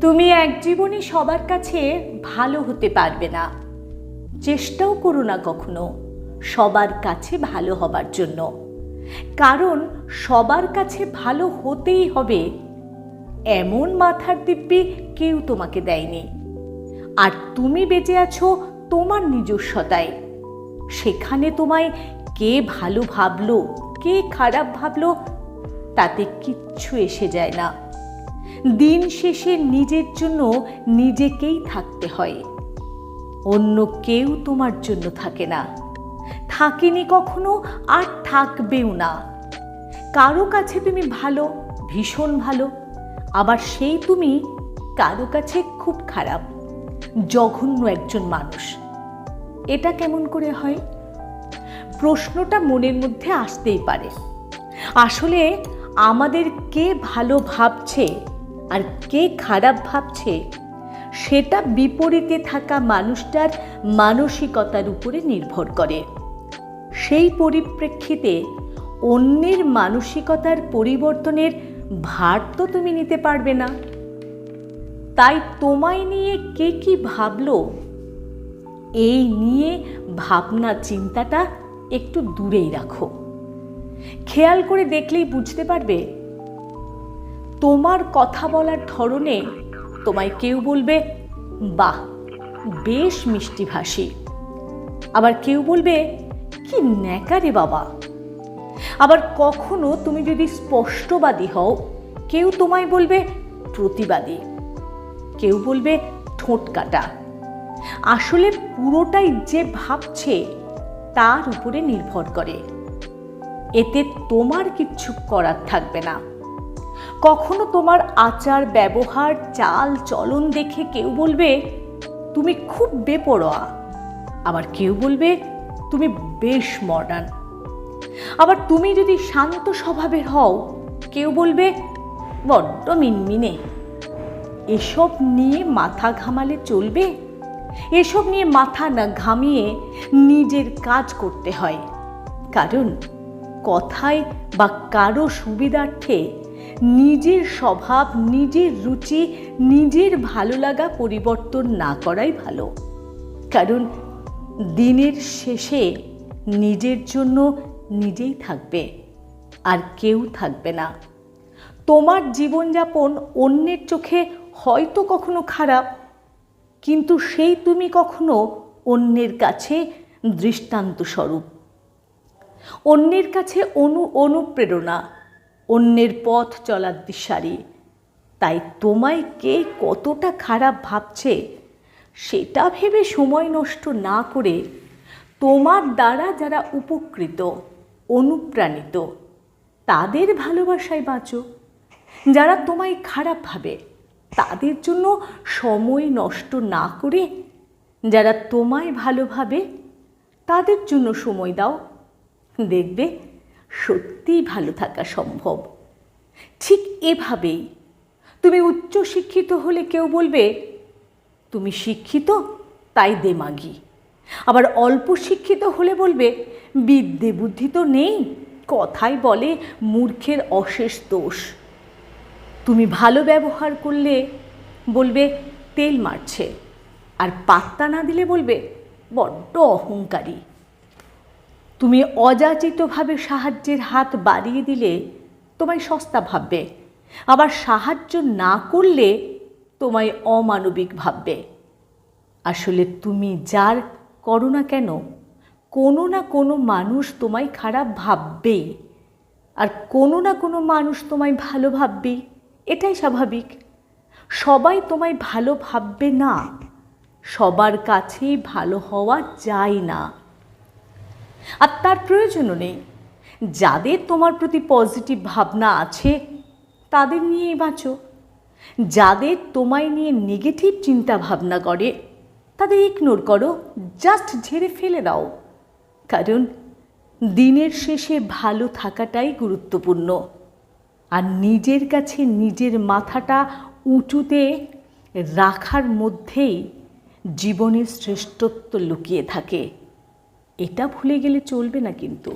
তুমি এক জীবনে সবার কাছে ভালো হতে পারবে না, চেষ্টাও করো না কখনো সবার কাছে ভালো হবার জন্য। কারণ সবার কাছে ভালো হতেই হবে এমন মাথার দিব্যি কেউ তোমাকে দেয়নি। আর তুমি বেঁচে আছো তোমার নিজস্বতায়। সেখানে তোমায় কে ভালো ভাবলো কে খারাপ ভাবলো তাতে কিচ্ছু এসে যায় না। দিন শেষে নিজের জন্য নিজেকেই থাকতে হয়, অন্য কেউ তোমার জন্য থাকে না, থাকেনি কখনো আর থাকবেও না। কারো কাছে তুমি ভালো, ভীষণ ভালো, আবার সেই তুমি কারো কাছে খুব খারাপ, জঘন্য একজন মানুষ। এটা কেমন করে হয়? প্রশ্নটা মনের মধ্যে আসতেই পারে। আসলে আমাদের কে ভালো ভাবছে আর কে খারাপ ভাবছে সেটা বিপরীতে থাকা মানুষটার মানসিকতার উপরে নির্ভর করে। সেই পরিপ্রেক্ষিতে অন্যের মানসিকতার পরিবর্তনের ভার তো তুমি নিতে পারবে না। তাই তোমায় নিয়ে কে কি ভাবলো এই নিয়ে ভাবনা চিন্তাটা একটু দূরেই রাখো। খেয়াল করে দেখলেই বুঝতে পারবে তোমার কথা বলার ধরনে তোমায় কেউ বলবে বাহ বেশ মিষ্টিভাষী, আবার কেউ বলবে কি ন্যাকা রে বাবা। আবার কখনো তুমি যদি স্পষ্টবাদী হও কেউ তোমায় বলবে প্রতিবাদী, কেউ বলবে ঠোঁট কাটা। আসলে পুরোটাই যে ভাবছে তার উপরে নির্ভর করে, এতে তোমার কিচ্ছু করার থাকবে না। কখনো তোমার আচার ব্যবহার চাল চলন দেখে কেউ বলবে তুমি খুব বেপরোয়া, আবার কেউ বলবে তুমি বেশ মডার্ন। আবার তুমি যদি শান্ত স্বভাবের হও কেউ বলবে বড্ড মিনমিনে। এসব নিয়ে মাথা ঘামালে চলবে? এসব নিয়ে মাথা না ঘামিয়ে নিজের কাজ করতে হয়। কারণ কথায় বা কারো সুবিধার্থে নিজের স্বভাব, নিজের রুচি, নিজের ভালো লাগা পরিবর্তন না করাই ভালো। কারণ দিনের শেষে নিজের জন্য নিজেই থাকবে, আর কেউ থাকবে না। তোমার জীবনযাপন অন্যের চোখে হয়তো কখনো খারাপ, কিন্তু সেই তুমি কখনো অন্যের কাছে দৃষ্টান্ত স্বরূপ, অন্যের কাছে অনুপ্রেরণা, অন্যের পথ চলার দিশারি। তাই তোমায় কে কতটা খারাপ ভাবছে সেটা ভেবে সময় নষ্ট না করে তোমার দ্বারা যারা উপকৃত, অনুপ্রাণিত তাদের ভালোবাসায় বাঁচো। যারা তোমায় খারাপ ভাবে তাদের জন্য সময় নষ্ট না করে যারা তোমায় ভালোভাবে তাদের জন্য সময় দাও। দেখবে সত্যিই ভালো থাকা সম্ভব। ঠিক এভাবেই তুমি উচ্চশিক্ষিত হলে কেউ বলবে তুমি শিক্ষিত তাই দেমাগি, আবার অল্প শিক্ষিত হলে বলবে বিদ্যে বুদ্ধি তো নেই, কথাই বলে মূর্খের অশেষ দোষ। তুমি ভালো ব্যবহার করলে বলবে তেল মারছে, আর পাত্তা না দিলে বলবে বড্ড অহংকারী। তুমি অযাচিতভাবে সাহায্যের হাত বাড়িয়ে দিলে তোমায় সস্তা ভাববে, আবার সাহায্য না করলে তোমায় অমানবিক ভাববে। আসলে তুমি যার করো না কেন কোনো না কোনো মানুষ তোমায় খারাপ ভাববেই, আর কোনো না কোনো মানুষ তোমায় ভালো ভাববেই। এটাই স্বাভাবিক। সবাই তোমায় ভালো ভাববে না, সবার কাছেই ভালো হওয়া যায় না, আর তার প্রয়োজনও নেই। যাদের তোমার প্রতি পজিটিভ ভাবনা আছে তাদের নিয়েই বাঁচো। যাদের তোমায় নিয়ে নেগেটিভ চিন্তা ভাবনা করে তাদের ইগনোর করো, জাস্ট ঝেড়ে ফেলে দাও। কারণ দিনের শেষে ভালো থাকাটাই গুরুত্বপূর্ণ, আর নিজের কাছে নিজের মাথাটা উঁচুতে রাখার মধ্যেই জীবনের শ্রেষ্ঠত্ব লুকিয়ে থাকে। এটা ভুলে গেলে চলবে না কিন্তু।